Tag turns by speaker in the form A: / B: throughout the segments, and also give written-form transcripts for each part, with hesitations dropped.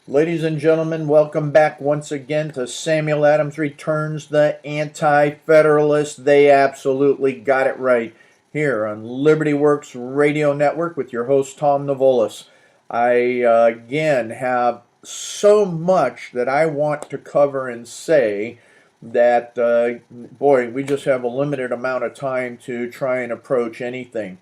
A: Ladies and gentlemen, welcome back once again to Samuel Adams Returns, the Anti-Federalist. They absolutely got it right here on Liberty Works Radio Network with your host, Tom Navolis. I, again, have so much that I want to cover and say that, boy, we just have a limited amount of time to try and approach anything.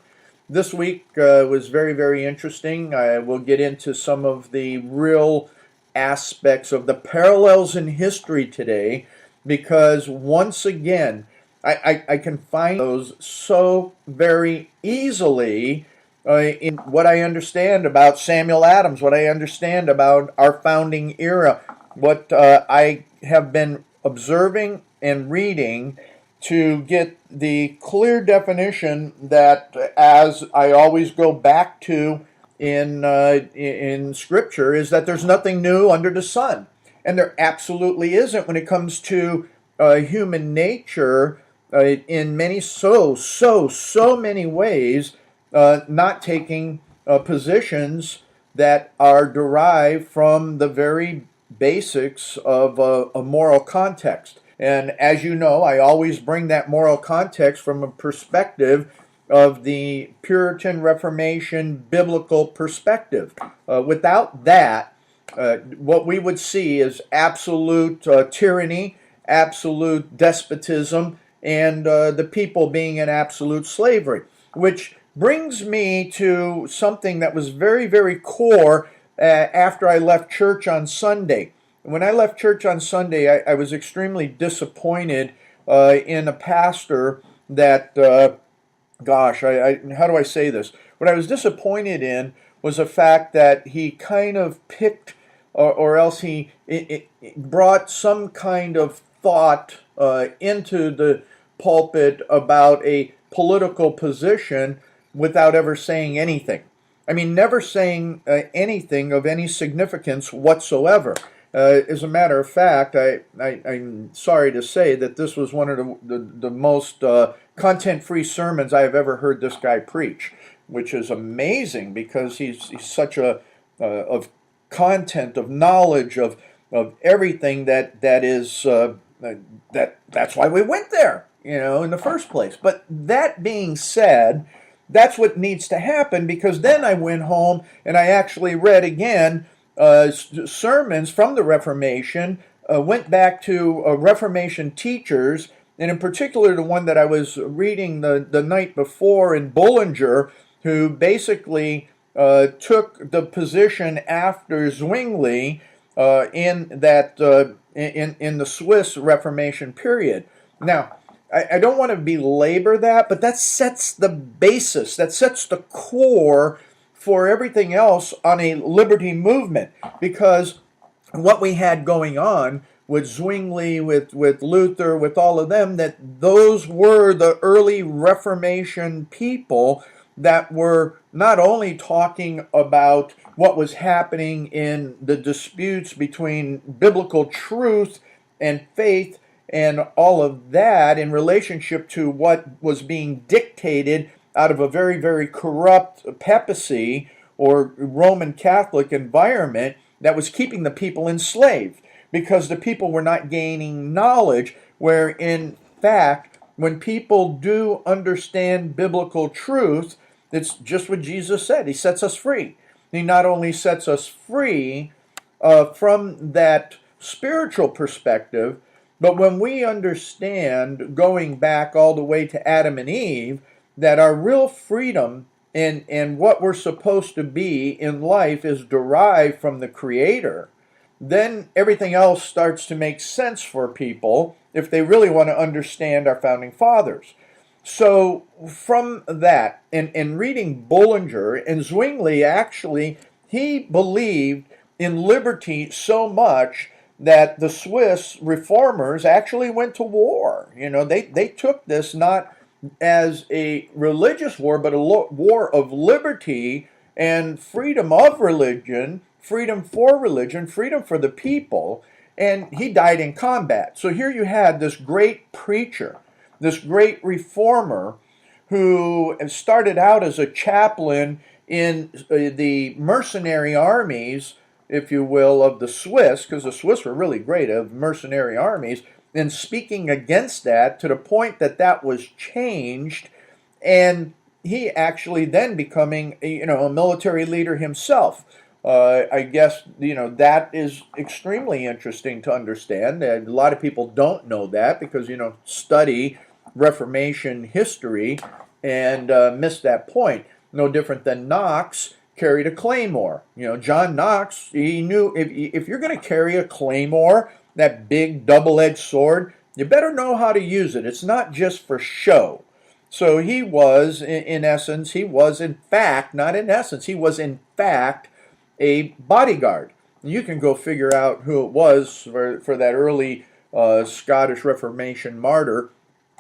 A: This week was very, very interesting. I will get into some of the real aspects of the parallels in history today because once again, I can find those so very easily in what I understand about Samuel Adams, what I understand about our founding era, what I have been observing and reading to get the clear definition that, as I always go back to in Scripture, is that there's nothing new under the sun, and there absolutely isn't when it comes to human nature. In many so many ways, not taking positions that are derived from the very basics of a moral context. And as you know, I always bring that moral context from a perspective of the Puritan Reformation biblical perspective. Without that, what we would see is absolute tyranny, absolute despotism, and the people being in absolute slavery, which brings me to something that was very, very core after I left church on Sunday. When I left church on Sunday, I was extremely disappointed in a pastor that, how do I say this? What I was disappointed in was the fact that he kind of picked, or else he brought some kind of thought into the pulpit about a political position without ever saying anything. I mean, never saying anything of any significance whatsoever. As a matter of fact, I'm sorry to say that this was one of the most content-free sermons I have ever heard this guy preach, which is amazing because he's such of content, of knowledge, of everything that is that's why we went there, in the first place. But that being said, that's what needs to happen, because then I went home and I actually read again sermons from the Reformation, went back to Reformation teachers, and in particular the one that I was reading the night before in Bullinger, who basically took the position after Zwingli in the Swiss Reformation period. Now, I don't want to belabor that, but that sets the basis, that sets the core for everything else on a liberty movement, because what we had going on with Zwingli, with Luther, with all of them, that those were the early Reformation people that were not only talking about what was happening in the disputes between biblical truth and faith and all of that in relationship to what was being dictated out of a very, very corrupt papacy or Roman Catholic environment that was keeping the people enslaved, because the people were not gaining knowledge, where in fact, when people do understand biblical truth, it's just what Jesus said. He sets us free. He not only sets us free from that spiritual perspective, but when we understand, going back all the way to Adam and Eve, that our real freedom and what we're supposed to be in life is derived from the Creator, then everything else starts to make sense for people if they really want to understand our founding fathers. So from that, and reading Bullinger, and Zwingli actually, he believed in liberty so much that the Swiss reformers actually went to war. They took this not as a religious war, but a war of liberty and freedom of religion, freedom for religion, freedom for the people, and he died in combat. So here you had this great preacher, this great reformer, who started out as a chaplain in the mercenary armies if you will, of the Swiss, because the Swiss were really great, of mercenary armies, and speaking against that to the point that that was changed, and he actually then becoming, a military leader himself. I guess, that is extremely interesting to understand. And a lot of people don't know that because, study Reformation history and miss that point. No different than Knox carried a claymore. John Knox, he knew if you're going to carry a claymore, that big double-edged sword, you better know how to use it. It's not just for show. So he was, in essence, he was in fact, not in essence, he was in fact a bodyguard. You can go figure out who it was for that early Scottish Reformation martyr.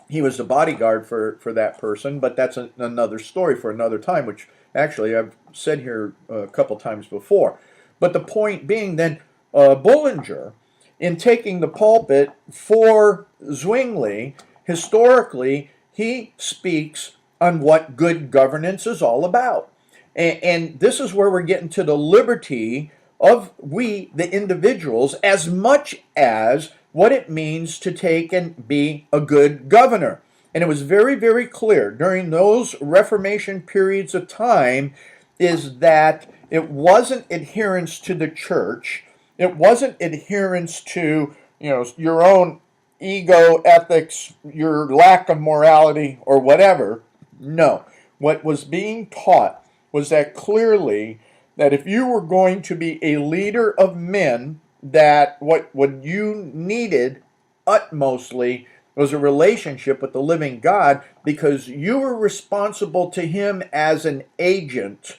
A: He was the bodyguard for that person, but that's another story for another time, which actually I've said here a couple times before. But the point being then, Bullinger, in taking the pulpit for Zwingli, historically, he speaks on what good governance is all about. And this is where we're getting to the liberty of we, the individuals, as much as what it means to take and be a good governor. And it was very, very clear during those Reformation periods of time is that it wasn't adherence to the church. It wasn't adherence to, your own ego, ethics, your lack of morality, or whatever. No. What was being taught was that clearly that if you were going to be a leader of men, that what you needed utmostly was a relationship with the living God, because you were responsible to him as an agent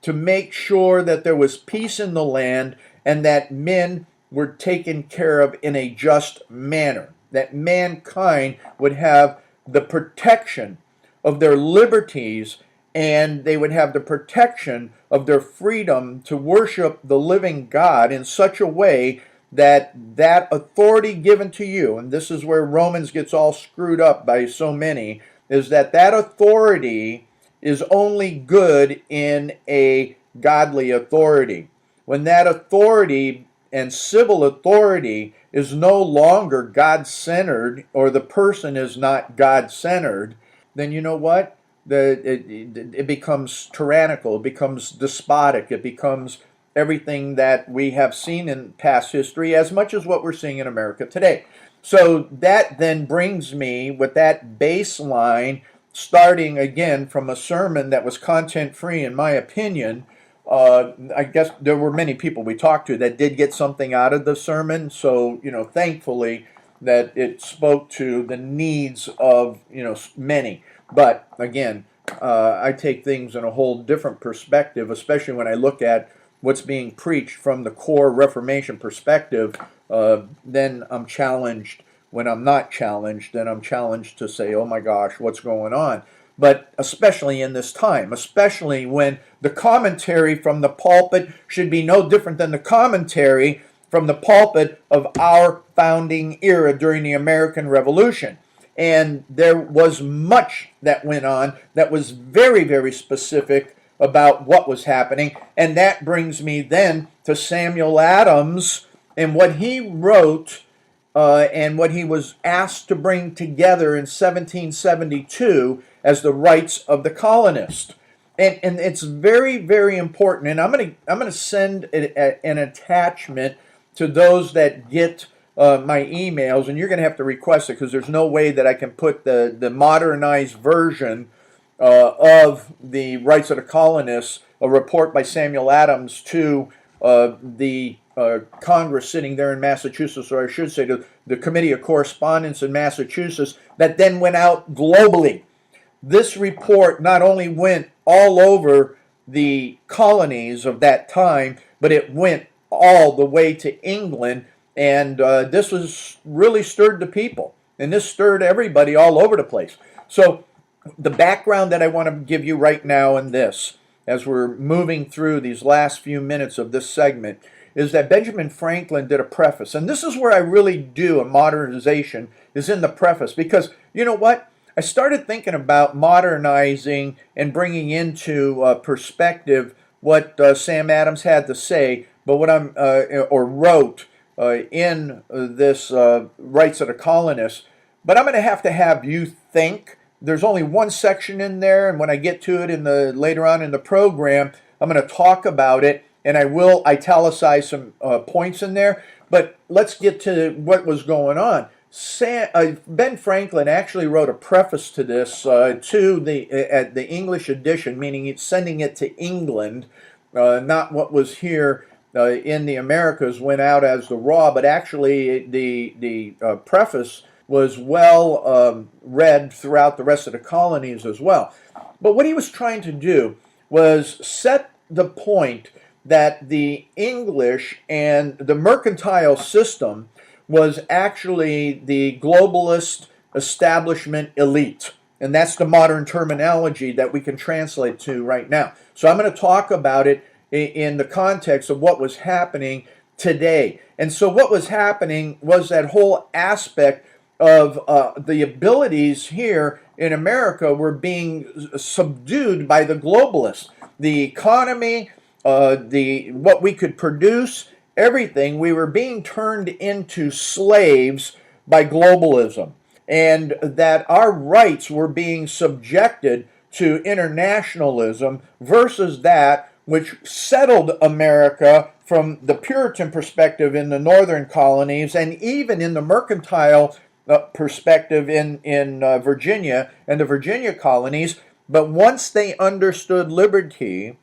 A: to make sure that there was peace in the land and that men were taken care of in a just manner, that mankind would have the protection of their liberties and they would have the protection of their freedom to worship the living God in such a way that that authority given to you, and this is where Romans gets all screwed up by so many, is that that authority is only good in a godly authority. When that authority and civil authority is no longer God-centered, or the person is not God-centered, then you know what? It becomes tyrannical, it becomes despotic, it becomes everything that we have seen in past history, as much as what we're seeing in America today. So that then brings me with that baseline, starting again from a sermon that was content-free, in my opinion. I guess there were many people we talked to that did get something out of the sermon, so, thankfully that it spoke to the needs of, many. But again, I take things in a whole different perspective, especially when I look at what's being preached from the core Reformation perspective. Then I'm challenged. When I'm not challenged, then I'm challenged to say, oh my gosh, what's going on? But especially in this time, especially when the commentary from the pulpit should be no different than the commentary from the pulpit of our founding era during the American Revolution. And there was much that went on that was very, very specific about what was happening. And that brings me then to Samuel Adams and what he wrote and what he was asked to bring together in 1772 as the rights of the colonist. And it's very, very important. And I'm gonna send an attachment to those that get my emails, and you're going to have to request it because there's no way that I can put the modernized version of the Rights of the Colonists, a report by Samuel Adams, to the Congress sitting there in Massachusetts, or I should say to the Committee of Correspondence in Massachusetts, that then went out globally. This report not only went all over the colonies of that time, but it went all the way to England. And this was really stirred the people. And this stirred everybody all over the place. So the background that I want to give you right now in this, as we're moving through these last few minutes of this segment, is that Benjamin Franklin did a preface. And this is where I really do a modernization, is in the preface. Because you know what? I started thinking about modernizing and bringing into perspective what Sam Adams had to say but what I'm or wrote in this Rights of the Colonists. But I'm going to have you think. There's only one section in there, and when I get to it in the later on in the program, I'm going to talk about it, and I will italicize some points in there. But let's get to what was going on. Ben Franklin actually wrote a preface to this to the English edition, meaning it's sending it to England, not what was here in the Americas went out as the raw, but actually the preface was well read throughout the rest of the colonies as well. But what he was trying to do was set the point that the English and the mercantile system was actually the globalist establishment elite. And that's the modern terminology that we can translate to right now. So I'm going to talk about it in the context of what was happening today. And so what was happening was that whole aspect of the abilities here in America were being subdued by the globalists. The economy, what we could produce, everything, we were being turned into slaves by globalism. And that our rights were being subjected to internationalism versus that which settled America from the Puritan perspective in the northern colonies and even in the mercantile perspective in Virginia and the Virginia colonies. But once they understood liberty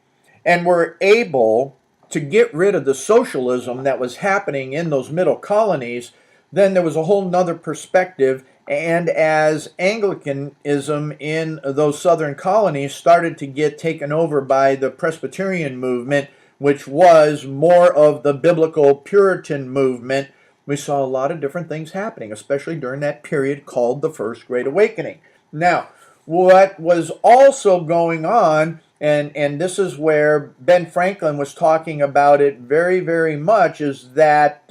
A: and were able to get rid of the socialism that was happening in those middle colonies, then there was a whole nother perspective. And as Anglicanism in those southern colonies started to get taken over by the Presbyterian movement, which was more of the biblical Puritan movement, we saw a lot of different things happening, especially during that period called the First Great Awakening. Now, what was also going on, and this is where Ben Franklin was talking about it very, very much, is that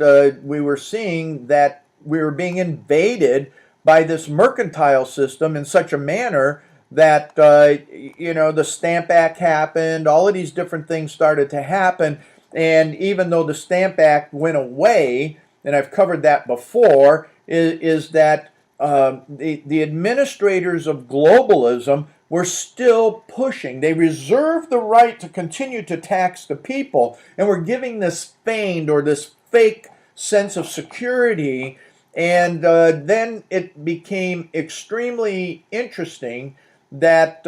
A: we were seeing that we were being invaded by this mercantile system in such a manner that, the Stamp Act happened, all of these different things started to happen, and even though the Stamp Act went away, and I've covered that before, is that the administrators of globalism were still pushing. They reserved the right to continue to tax the people, and were giving this feigned or this fake sense of security. And then it became extremely interesting that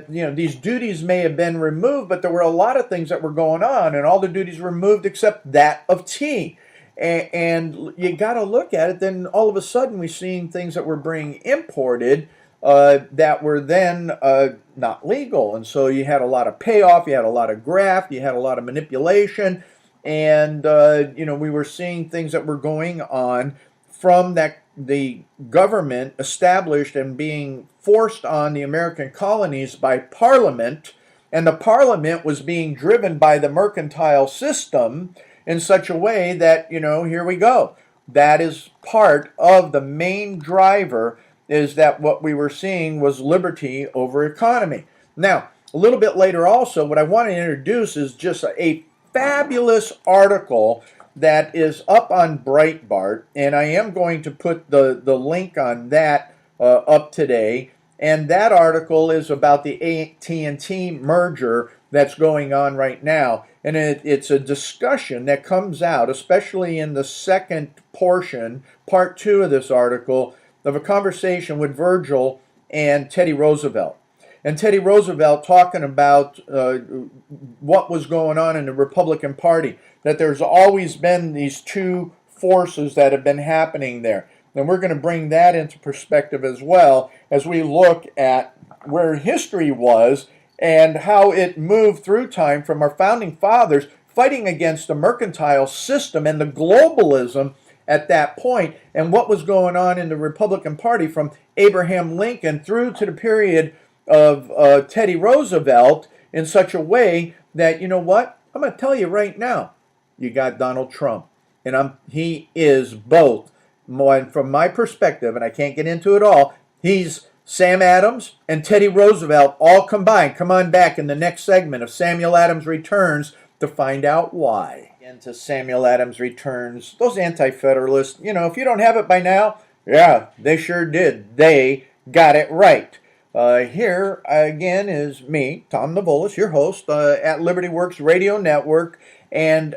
A: these duties may have been removed, but there were a lot of things that were going on, and all the duties were removed except that of tea. And you got to look at it. Then all of a sudden, we're seeing things that were being imported that were then not legal, and so you had a lot of payoff, you had a lot of graft, you had a lot of manipulation, and we were seeing things that were going on from that the government established and being forced on the American colonies by Parliament, and the Parliament was being driven by the mercantile system in such a way that, here we go. That is part of the main driver, is that what we were seeing was liberty over economy. Now, a little bit later also, what I want to introduce is just a fabulous article that is up on Breitbart, and I am going to put the link on that up today. And that article is about the AT&T merger that's going on right now. And it's a discussion that comes out, especially in the second portion, part 2 of this article, of a conversation with Virgil and Teddy Roosevelt. And Teddy Roosevelt talking about what was going on in the Republican Party, that there's always been these two forces that have been happening there. And we're going to bring that into perspective as well as we look at where history was and how it moved through time from our founding fathers fighting against the mercantile system and the globalism at that point, and what was going on in the Republican Party from Abraham Lincoln through to the period of Teddy Roosevelt, in such a way that, you know what, I'm going to tell you right now, you got Donald Trump, and he is both. From my perspective, and I can't get into it all, he's Sam Adams and Teddy Roosevelt all combined. Come on back in the next segment of Samuel Adams Returns to find out why. Into Samuel Adams Returns. Those anti-federalists, if you don't have it by now, yeah, they sure did. They got it right. Here again is me, Tom Navolis, your host at Liberty Works Radio Network, and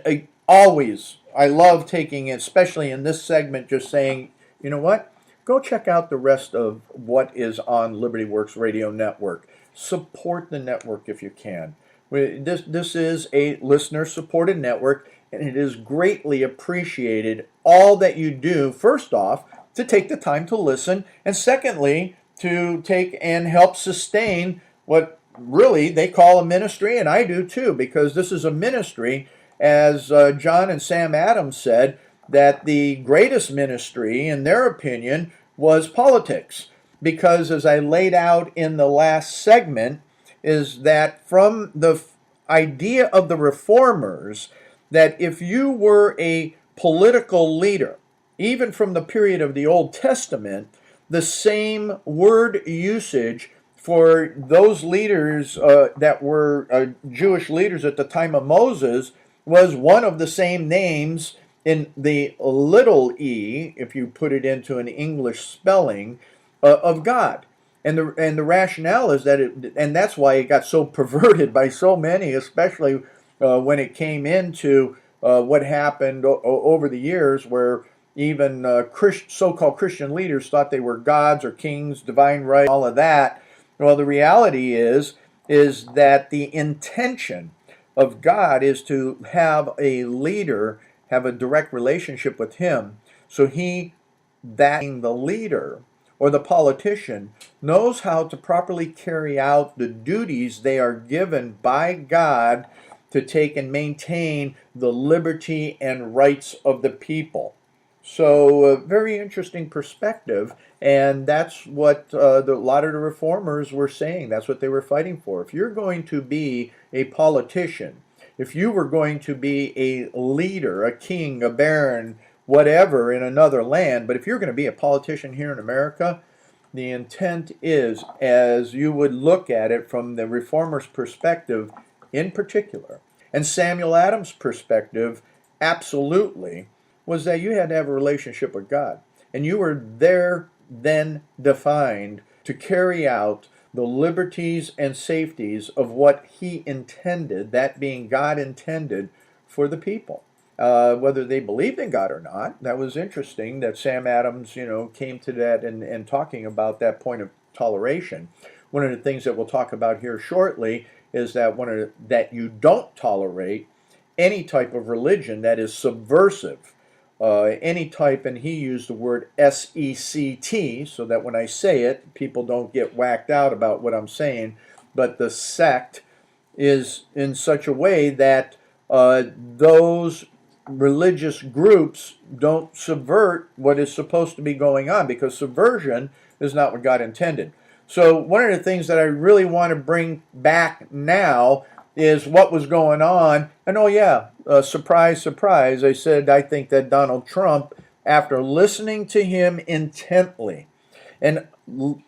A: always I love taking, especially in this segment, just saying, you know what? Go check out the rest of what is on Liberty Works Radio Network. Support the network if you can. This is a listener-supported network, and it is greatly appreciated all that you do, first off, to take the time to listen, and secondly, to take and help sustain what really they call a ministry, and I do too, because this is a ministry, as John and Sam Adams said, that the greatest ministry, in their opinion, was politics. Because as I laid out in the last segment, is that from the idea of the reformers, that if you were a political leader, even from the period of the Old Testament, the same word usage for those leaders that were Jewish leaders at the time of Moses was one of the same names in the little e, if you put it into an English spelling, of God. And the rationale is that and that's why it got so perverted by so many, especially when it came into what happened over the years, where even so-called Christian leaders thought they were gods or kings, divine right, all of that. Well, the reality is that the intention of God is to have a leader have a direct relationship with him, so that being the leader or the politician knows how to properly carry out the duties they are given by God to take and maintain the liberty and rights of the people. So a very interesting perspective, and that's what a lot of the reformers were saying. That's what they were fighting for. If you're going to be a politician, if you were going to be a leader, a king, a baron, whatever in another land, but if you're going to be a politician here in America, the intent is, as you would look at it from the reformers' perspective in particular, and Samuel Adams' perspective absolutely, was that you had to have a relationship with God. And you were there then defined to carry out the liberties and safeties of what he intended, that being God intended, for the people. Whether they believed in God or not, that was interesting that Sam Adams, came to that and talking about that point of toleration. One of the things that we'll talk about here shortly is that that you don't tolerate any type of religion that is subversive. Any type, and he used the word S-E-C-T, so that when I say it, people don't get whacked out about what I'm saying, but the sect is in such a way that those religious groups don't subvert what is supposed to be going on, because subversion is not what God intended. So one of the things that I really want to bring back now is what was going on. And oh yeah, surprise, surprise, I said I think that Donald Trump, after listening to him intently and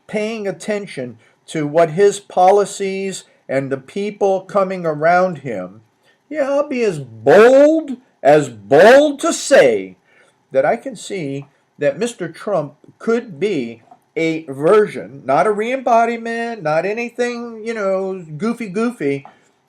A: paying attention to what his policies and the people coming around him, yeah, I'll be as bold to say that I can see that Mr. Trump could be a version, not a re-embodiment, not anything, goofy,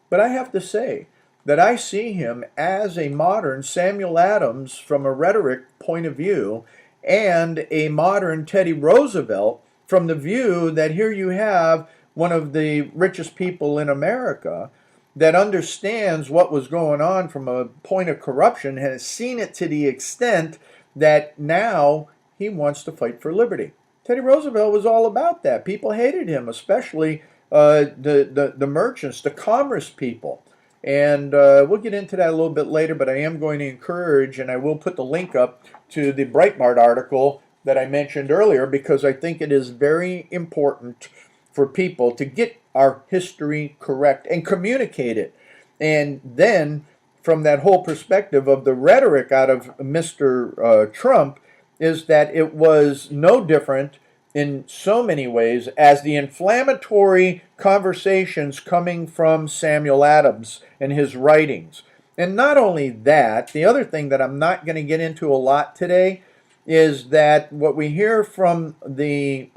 A: but I have to say that I see him as a modern Samuel Adams from a rhetoric point of view, and a modern Teddy Roosevelt from the view that here you have one of the richest people in America that understands what was going on from a point of corruption, has seen it to the extent that now he wants to fight for liberty. Teddy Roosevelt was all about that. People hated him, especially the merchants, the commerce people. And we'll get into that a little bit later, but I am going to encourage, and I will put the link up to the Breitbart article that I mentioned earlier, because I think it is very important for people to get our history correct and communicate it. And then from that whole perspective of the rhetoric out of Mr. Trump, is that it was no different in so many ways as the inflammatory conversations coming from Samuel Adams and his writings. And not only that, the other thing that I'm not going to get into a lot today is that what we hear from the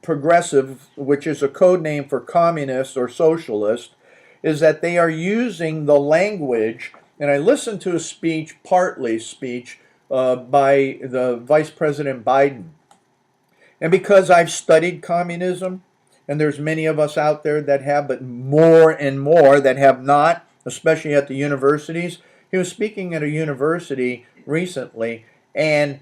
A: progressive, which is a code name for communist or socialist, is that they are using the language. And I listened to a speech, partly speech, by the Vice President Biden. And because I've studied communism, and there's many of us out there that have, but more and more that have not, especially at the universities. He was speaking at a university recently, and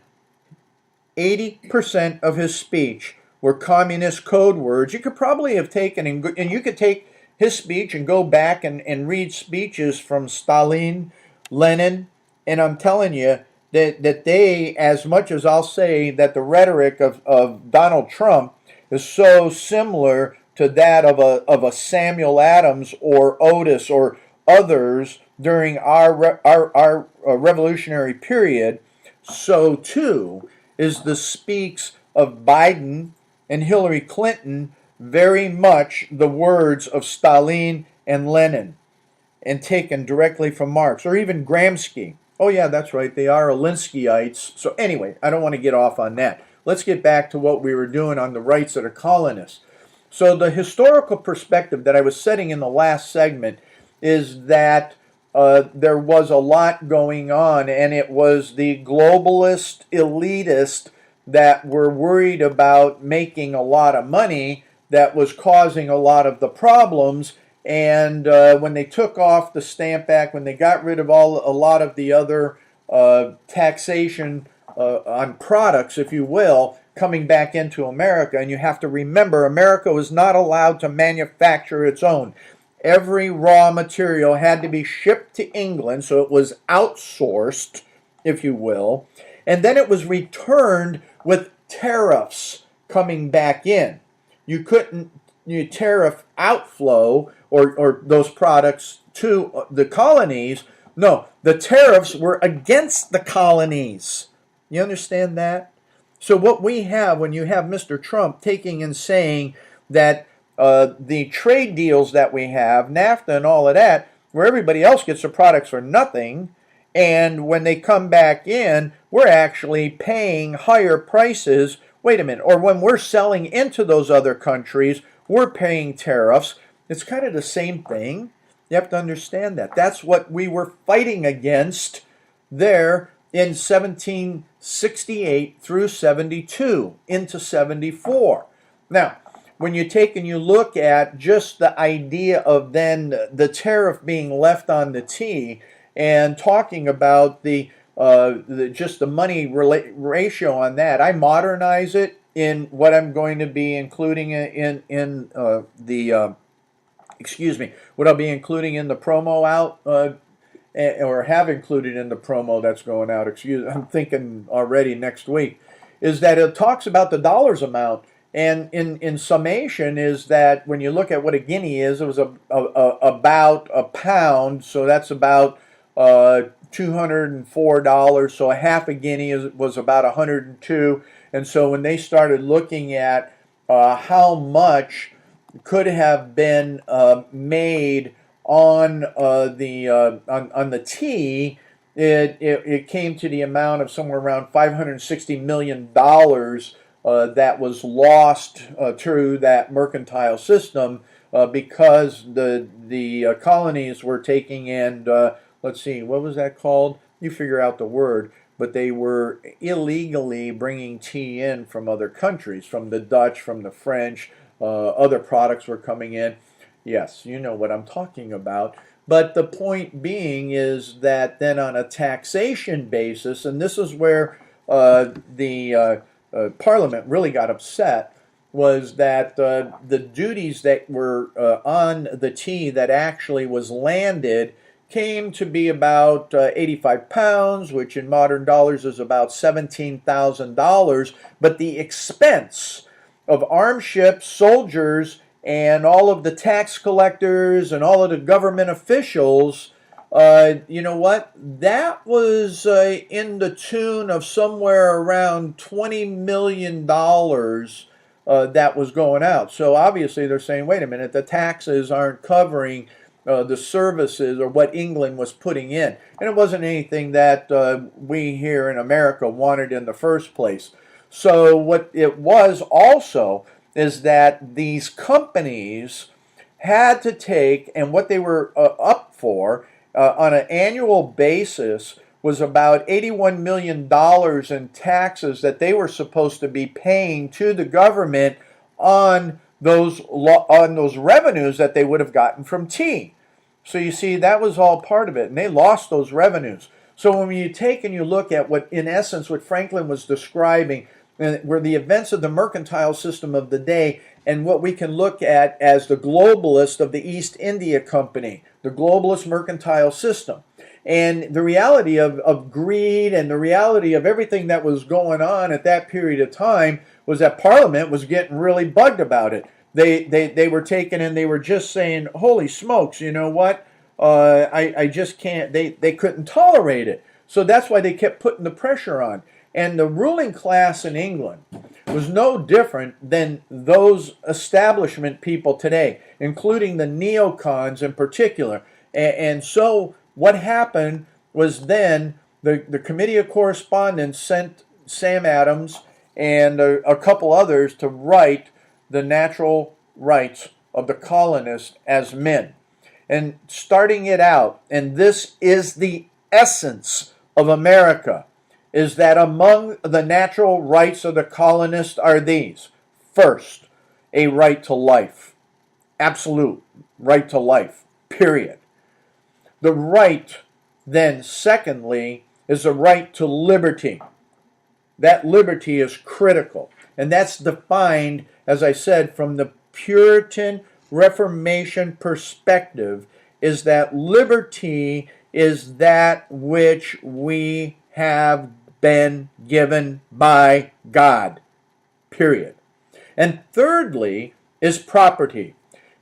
A: 80% of his speech were communist code words. You could probably have taken, and you could take his speech and go back and read speeches from Stalin, Lenin, and I'm telling you that they, as much as I'll say that the rhetoric of Donald Trump is so similar to that of a Samuel Adams or Otis or others during our revolutionary period, so too is the speaks of Biden and Hillary Clinton very much the words of Stalin and Lenin and taken directly from Marx or even Gramsci. Oh yeah, that's right, they are Alinskyeites. So anyway, I don't want to get off on that. Let's get back to what we were doing on the rights of the colonists. So the historical perspective that I was setting in the last segment is that there was a lot going on, and it was the globalist elitist that were worried about making a lot of money that was causing a lot of the problems. And when they took off the Stamp Act, when they got rid of a lot of the other taxation on products, if you will, coming back into America, and you have to remember, America was not allowed to manufacture its own. Every raw material had to be shipped to England, so it was outsourced, if you will, and then it was returned with tariffs coming back in. You couldn't tariff outflow or those products to the colonies. No, the tariffs were against the colonies. You understand that? So what we have when you have Mr. Trump taking and saying that the trade deals that we have, NAFTA and all of that, where everybody else gets their products for nothing, and when they come back in, we're actually paying higher prices. Wait a minute. Or when we're selling into those other countries, we're paying tariffs. It's kind of the same thing. You have to understand that. That's what we were fighting against there in 1768 through 72 into 74. Now, when you take and you look at just the idea of then the tariff being left on the tea and talking about just the money ratio on that, I modernize it in what I'm going to be including what I'll be including in the promo out, or have included in the promo that's going out. I'm thinking already next week, is that it talks about the dollars amount. And in summation is that when you look at what a guinea is, it was about a pound, so that's about $204. So a half a guinea was about 102. And so when they started looking at how much could have been made on the tea, it came to the amount of somewhere around $560 million that was lost through that mercantile system because the colonies were taking and let's see, what was that called? You figure out the word. But they were illegally bringing tea in from other countries, from the Dutch, from the French. Other products were coming in. Yes, you know what I'm talking about. But the point being is that then on a taxation basis, and this is where the Parliament really got upset, was that the duties that were on the tea that actually was landed came to be about 85 pounds, which in modern dollars is about $17,000. But the expense of armed ships, soldiers, and all of the tax collectors and all of the government officials, you know what? That was in the tune of somewhere around $20 million that was going out. So obviously they're saying, wait a minute, the taxes aren't covering the services or what England was putting in. And it wasn't anything that we here in America wanted in the first place. So what it was also is that these companies had to take, and what they were up for on an annual basis was about $81 million in taxes that they were supposed to be paying to the government on those revenues that they would have gotten from tea. So you see, that was all part of it, and they lost those revenues. So when you take and you look at what, in essence, what Franklin was describing, were the events of the mercantile system of the day, and what we can look at as the globalist of the East India Company, the globalist mercantile system. And the reality of greed and the reality of everything that was going on at that period of time was that Parliament was getting really bugged about it. They were taking and they were just saying, holy smokes, you know what? I just can't, they couldn't tolerate it. So that's why they kept putting the pressure on. And the ruling class in England was no different than those establishment people today, including the neocons in particular. And so what happened was then the Committee of Correspondence sent Sam Adams and a couple others to write the natural rights of the colonists as men. And starting it out, and this is the essence of America, is that among the natural rights of the colonists are these. First, a right to life. Absolute right to life, period. The right, then, secondly, is the right to liberty. That liberty is critical. And that's defined, as I said, from the Puritan Reformation perspective, is that liberty is that which we have been given by God, period. And thirdly is property.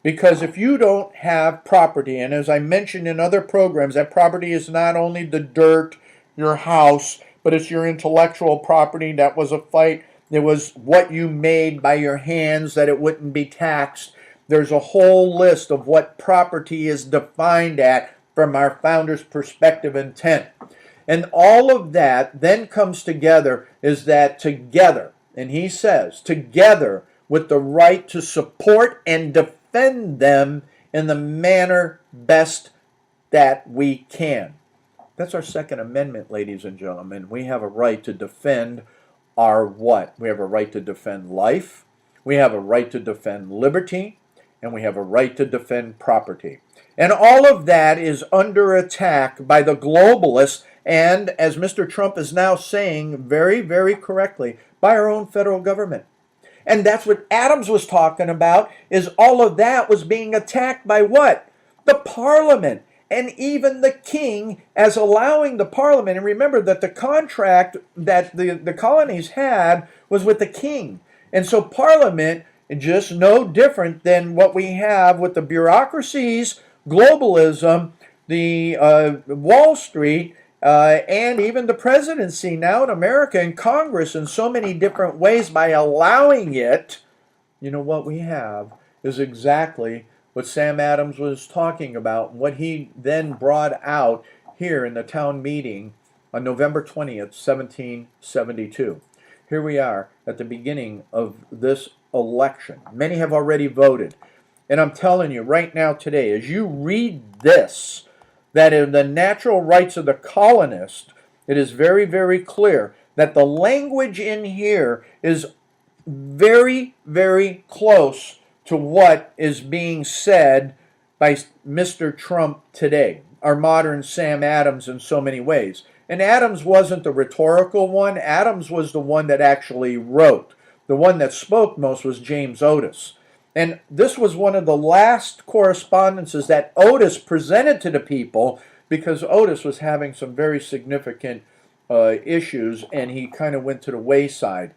A: Because if you don't have property, and as I mentioned in other programs, that property is not only the dirt, your house, but it's your intellectual property. That was a fight. It was what you made by your hands, that it wouldn't be taxed. There's a whole list of what property is defined at from our founders' perspective intent. And all of that then comes together is that together, and he says, together with the right to support and defend them in the manner best that we can. That's our Second Amendment, ladies and gentlemen. We have a right to defend our what? We have a right to defend life, we have a right to defend liberty, and we have a right to defend property. And all of that is under attack by the globalists, and as Mr. Trump is now saying very, very correctly, by our own federal government. And that's what Adams was talking about, is all of that was being attacked by what? The Parliament. And even the king, as allowing the Parliament. And remember that the contract that the colonies had was with the king. And so Parliament, just no different than what we have with the bureaucracies, globalism, the Wall Street, and even the presidency now in America and Congress in so many different ways. By allowing it, you know, what we have is exactly what Sam Adams was talking about, what he then brought out here in the town meeting on November 20th, 1772. Here we are at the beginning of this election. Many have already voted. And I'm telling you right now today, as you read this, that in the natural rights of the colonist, it is very, very clear that the language in here is very, very close to what is being said by Mr. Trump today, our modern Sam Adams in so many ways. And Adams wasn't the rhetorical one. Adams was the one that actually wrote. The one that spoke most was James Otis. And this was one of the last correspondences that Otis presented to the people, because Otis was having some very significant issues, and he kind of went to the wayside.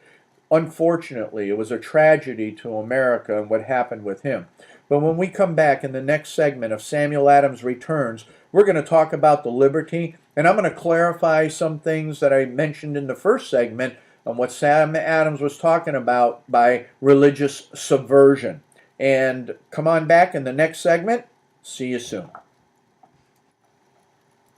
A: Unfortunately, it was a tragedy to America and what happened with him. But when we come back in the next segment of Samuel Adams Returns, we're going to talk about the liberty, and I'm going to clarify some things that I mentioned in the first segment on what Sam Adams was talking about by religious subversion. And come on back in the next segment. See you soon.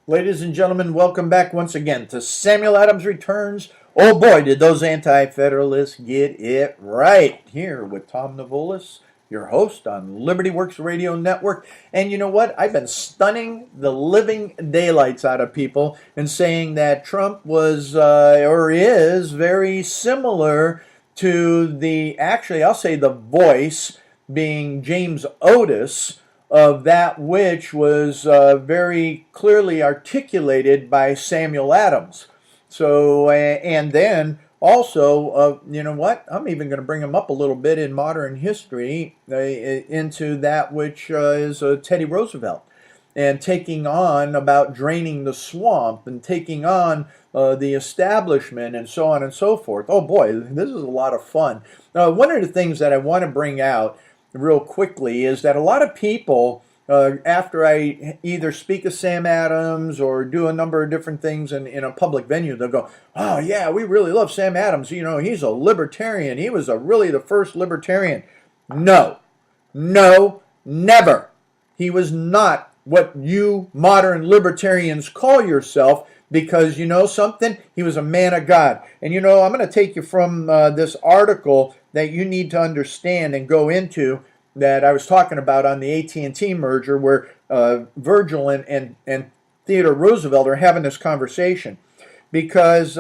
A: Ladies and gentlemen, welcome back once again to Samuel Adams Returns. Oh boy, did those anti-federalists get it right. Here with Tom Navolis, your host on Liberty Works Radio Network. And you know what? I've been stunning the living daylights out of people and saying that Trump was or is very similar to I'll say the voice being James Otis of that which was very clearly articulated by Samuel Adams. So, and then also, you know what? I'm even going to bring him up a little bit in modern history into that which is Teddy Roosevelt and taking on about draining the swamp and taking on the establishment and so on and so forth. Oh boy, this is a lot of fun. One of the things that I want to bring out real quickly is that a lot of people, after I either speak of Sam Adams or do a number of different things in a public venue, they'll go, oh yeah, we really love Sam Adams. You know, he's a libertarian. He was really the first libertarian. No, never. He was not what you modern libertarians call yourself, because you know something? He was a man of God. And you know, I'm going to take you from this article that you need to understand and go into that I was talking about on the AT&T merger, where Virgil and Theodore Roosevelt are having this conversation. Because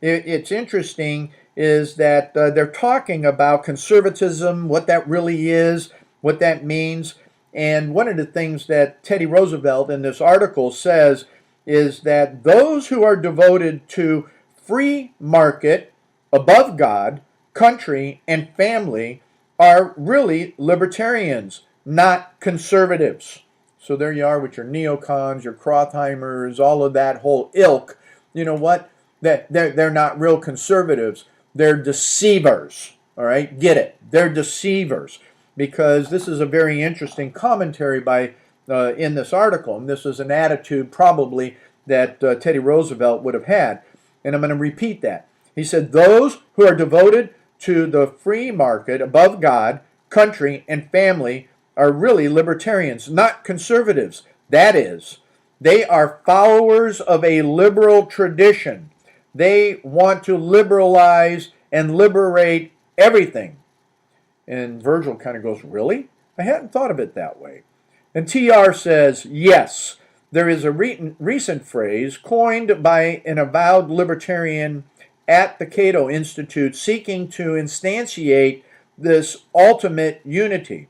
A: it's interesting is that they're talking about conservatism, what that really is, what that means. And one of the things that Teddy Roosevelt in this article says is that those who are devoted to free market above God, country, and family are really libertarians, not conservatives. So there you are with your neocons, your Crothheimers, all of that whole ilk. You know what? They're not real conservatives. They're deceivers. All right? Get it. They're deceivers. Because this is a very interesting commentary by in this article. And this is an attitude probably that Teddy Roosevelt would have had. And I'm going to repeat that. He said, those who are devoted to the free market above God, country, and family are really libertarians, not conservatives. That is, they are followers of a liberal tradition. They want to liberalize and liberate everything. And Virgil kind of goes, really? I hadn't thought of it that way. And TR says, yes, there is a recent phrase coined by an avowed libertarian at the Cato Institute seeking to instantiate this ultimate unity.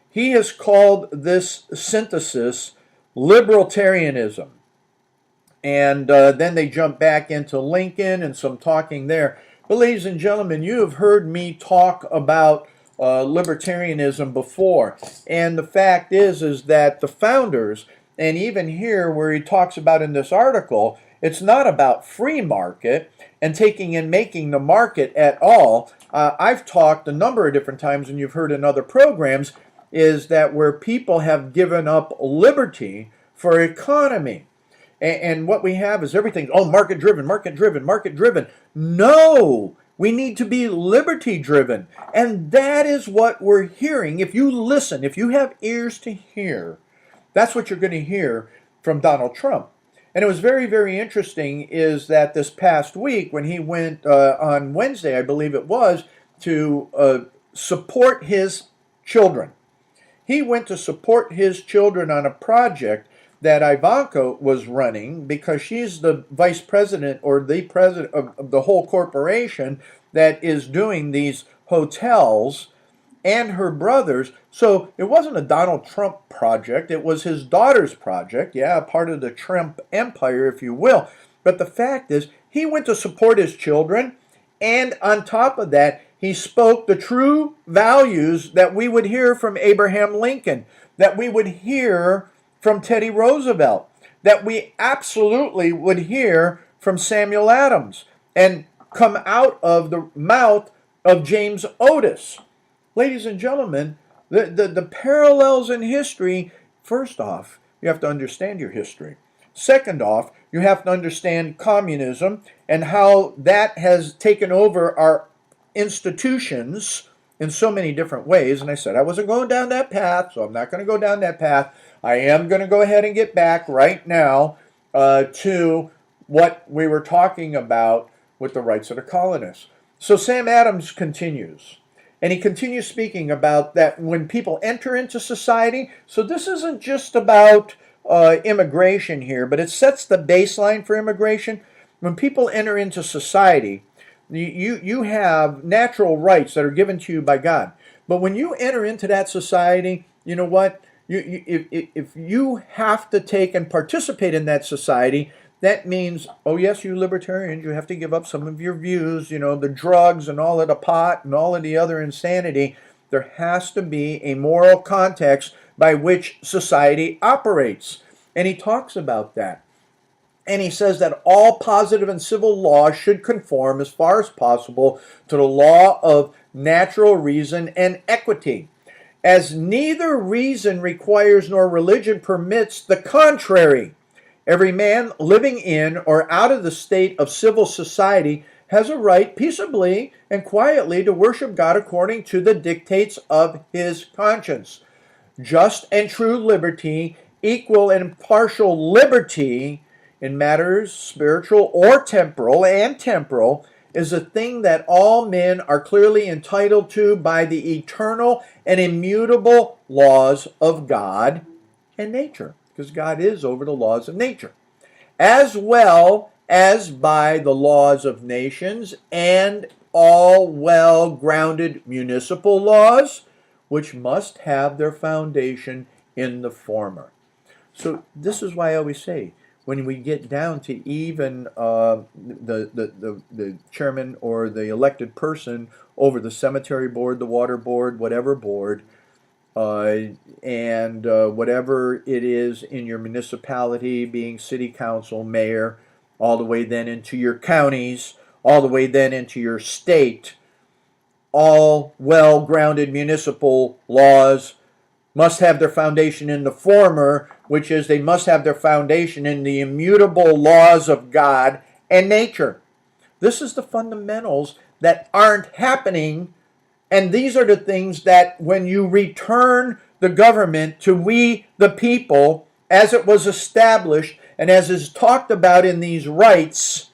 A: He has called this synthesis libertarianism. And then they jump back into Lincoln and some talking there. But ladies and gentlemen, you have heard me talk about libertarianism before. And the fact is that the founders, and even here where he talks about in this article, it's not about free market and taking and making the market at all. I've talked a number of different times, and you've heard in other programs, is that where people have given up liberty for economy. And what we have is everything, oh, market driven, market driven, market driven. No! We need to be liberty driven. And that is what we're hearing. If you listen, if you have ears to hear, that's what you're going to hear from Donald Trump. And it was very, very interesting is that this past week when he went on Wednesday, I believe it was, to support his children. He went to support his children on a project that Ivanka was running because she's the vice president or the president of the whole corporation that is doing these hotels, and her brothers. So it wasn't a Donald Trump project. It was his daughter's project. Yeah, part of the Trump empire, if you will. But the fact is, he went to support his children. And on top of that, he spoke the true values that we would hear from Abraham Lincoln, that we would hear from Teddy Roosevelt, that we absolutely would hear from Samuel Adams, and come out of the mouth of James Otis. Ladies and gentlemen, the parallels in history, first off, you have to understand your history. Second off, you have to understand communism and how that has taken over our institutions, in so many different ways. And I said I wasn't going down that path, so I'm not going to go down that path. I am going to go ahead and get back right now to what we were talking about with the rights of the colonists. So Sam Adams continues. And he continues speaking about that when people enter into society. So this isn't just about immigration here, but it sets the baseline for immigration. When people enter into society, you have natural rights that are given to you by God. But when you enter into that society, you know what? If you have to take and participate in that society, that means, oh yes, you libertarians, you have to give up some of your views, the drugs and all of the pot and all of the other insanity. There has to be a moral context by which society operates. And he talks about that. And he says that all positive and civil laws should conform as far as possible to the law of natural reason and equity, as neither reason requires nor religion permits the contrary. Every man living in or out of the state of civil society has a right peaceably and quietly to worship God according to the dictates of his conscience. Just and true liberty, equal and impartial liberty in matters spiritual or temporal is a thing that all men are clearly entitled to by the eternal and immutable laws of God and nature, because God is over the laws of nature, as well as by the laws of nations and all well-grounded municipal laws, which must have their foundation in the former. So this is why I always say, when we get down to even the chairman or the elected person over the cemetery board, the water board, whatever board, and whatever it is in your municipality, being city council, mayor, all the way then into your counties, all the way then into your state, all well-grounded municipal laws must have their foundation in the former, which is they must have their foundation in the immutable laws of God and nature. This is the fundamentals that aren't happening, and these are the things that when you return the government to we the people, as it was established and as is talked about in these rights,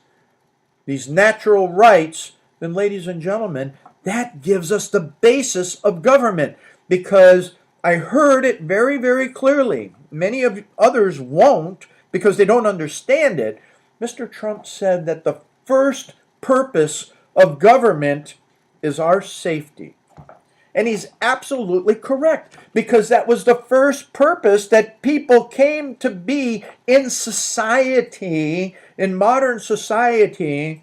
A: these natural rights, then ladies and gentlemen, that gives us the basis of government, because I heard it very, very clearly. Many of others won't because they don't understand it. Mr. Trump said that the first purpose of government is our safety. And he's absolutely correct, because that was the first purpose that people came to be in society, in modern society,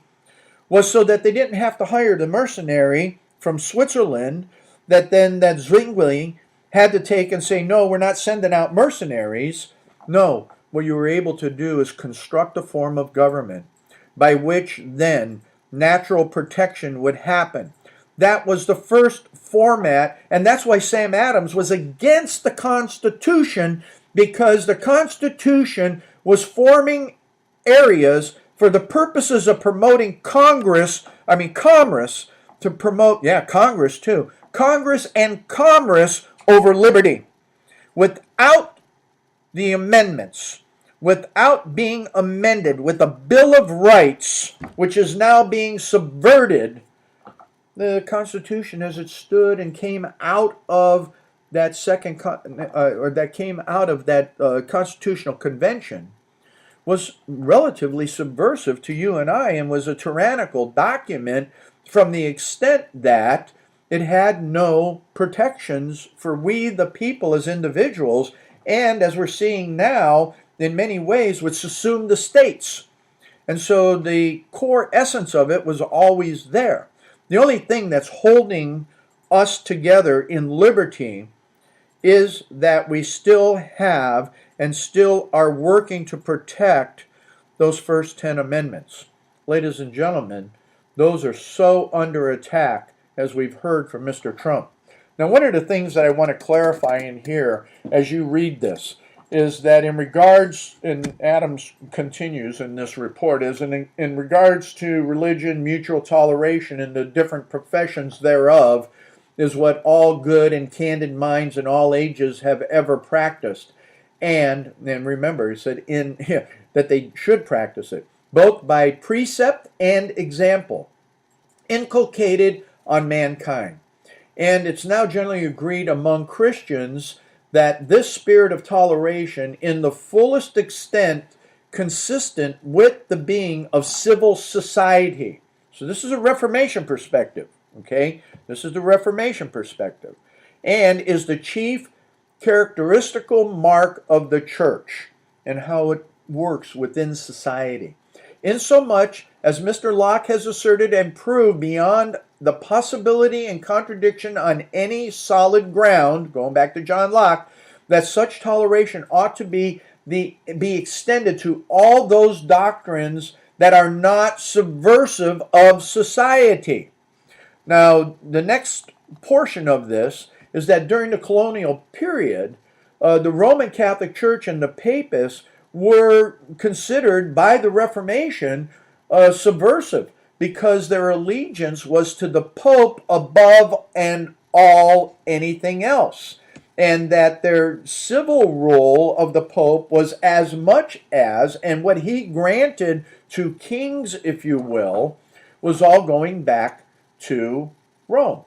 A: was so that they didn't have to hire the mercenary from Switzerland that Zwingli had to take and say, no, we're not sending out mercenaries. No, what you were able to do is construct a form of government by which then natural protection would happen. That was the first format, and that's why Sam Adams was against the Constitution, because the Constitution was forming areas for the purposes of promoting commerce, to promote, Congress too. Congress and commerce over liberty. Without the amendments, without being amended with a Bill of Rights, which is now being subverted, the Constitution as it stood and came out of that Constitutional Convention was relatively subversive to you and I, and was a tyrannical document from the extent that it had no protections for we the people as individuals, and as we're seeing now, in many ways, would subsume the states. And so the core essence of it was always there. The only thing that's holding us together in liberty is that we still have and still are working to protect those first 10 amendments. Ladies and gentlemen, those are so under attack, as we've heard from Mr. Trump. Now, one of the things that I want to clarify in here as you read this is that in regards, and Adams continues in this report, is in regards to religion, mutual toleration, and the different professions thereof, is what all good and candid minds in all ages have ever practiced. And remember, he said that they should practice it, both by precept and example, inculcated on mankind. And it's now generally agreed among Christians that this spirit of toleration, in the fullest extent, consistent with the being of civil society. So this is a Reformation perspective, okay? This is the Reformation perspective, and is the chief characteristical mark of the church and how it works within society. Insomuch as Mr. Locke has asserted and proved beyond the possibility and contradiction on any solid ground, going back to John Locke, that such toleration ought to be extended to all those doctrines that are not subversive of society. Now, the next portion of this is that during the colonial period, the Roman Catholic Church and the Papists were considered by the Reformation subversive, because their allegiance was to the Pope above and all anything else, and that their civil rule of the Pope was as much as, and what he granted to kings, if you will, was all going back to Rome.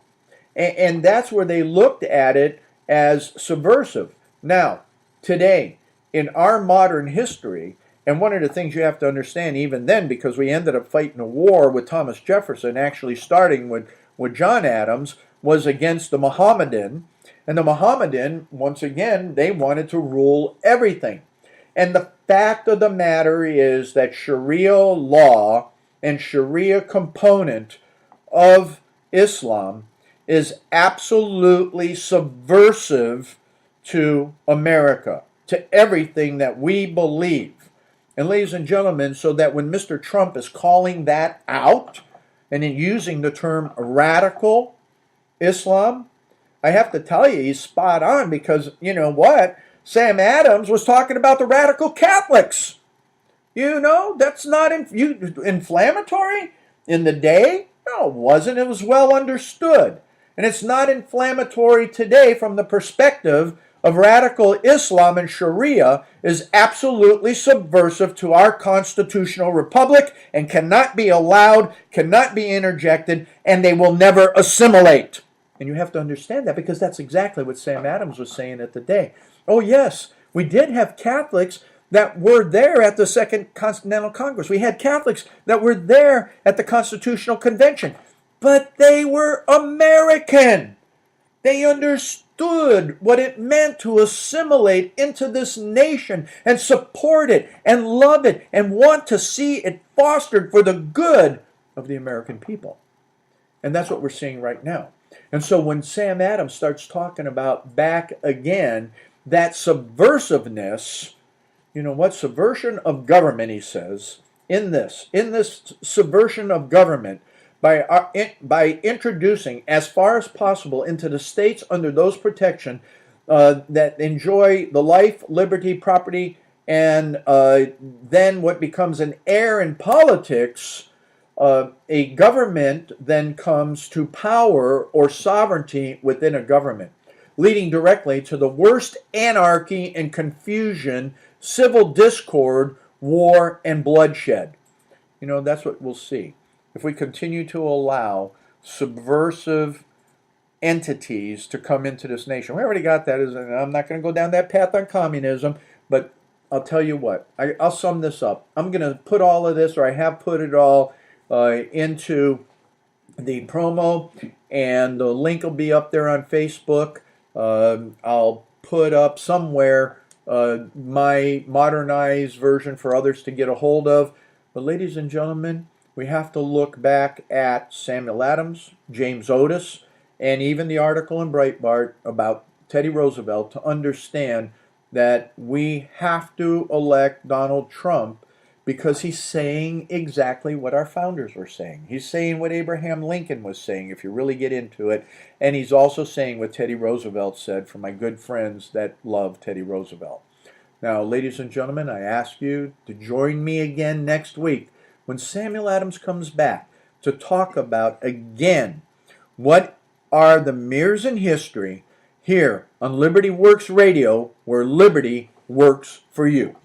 A: And that's where they looked at it as subversive. Now, today, in our modern history, and one of the things you have to understand even then, because we ended up fighting a war with Thomas Jefferson, actually starting with John Adams, was against the Mohammedan. And the Mohammedan, once again, they wanted to rule everything. And the fact of the matter is that Sharia law and Sharia component of Islam is absolutely subversive to America, to everything that we believe. And ladies and gentlemen, so that when Mr. Trump is calling that out and in using the term radical Islam, I have to tell you, he's spot on, because you know what? Sam Adams was talking about the radical Catholics. You know, that's not inflammatory in the day. No, it wasn't. It was well understood. And it's not inflammatory today from the perspective of radical Islam, and Sharia is absolutely subversive to our constitutional republic and cannot be allowed, cannot be interjected, and they will never assimilate. And you have to understand that, because that's exactly what Sam Adams was saying at the day. Oh yes, we did have Catholics that were there at the Second Continental Congress. We had Catholics that were there at the Constitutional Convention. But they were American. They understood what it meant to assimilate into this nation and support it and love it and want to see it fostered for the good of the American people. And that's what we're seeing right now. And so when Sam Adams starts talking about back again, that subversiveness, you know what? Subversion of government, he says, in this subversion of government, by introducing as far as possible into the states under those protection that enjoy the life, liberty, property, and then what becomes an heir in politics, a government then comes to power or sovereignty within a government, leading directly to the worst anarchy and confusion, civil discord, war, and bloodshed. You know, that's what we'll see if we continue to allow subversive entities to come into this nation. We already got that. I'm not going to go down that path on communism, but I'll tell you what. I'll sum this up. I'm going to put all of this, or I have put it all, into the promo, and the link will be up there on Facebook. I'll put up somewhere my modernized version for others to get a hold of. But ladies and gentlemen, we have to look back at Samuel Adams, James Otis, and even the article in Breitbart about Teddy Roosevelt to understand that we have to elect Donald Trump, because he's saying exactly what our founders were saying. He's saying what Abraham Lincoln was saying, if you really get into it. And he's also saying what Teddy Roosevelt said, for my good friends that love Teddy Roosevelt. Now, ladies and gentlemen, I ask you to join me again next week when Samuel Adams comes back to talk about, again, what are the Mirrors in History here on Liberty Works Radio, where liberty works for you.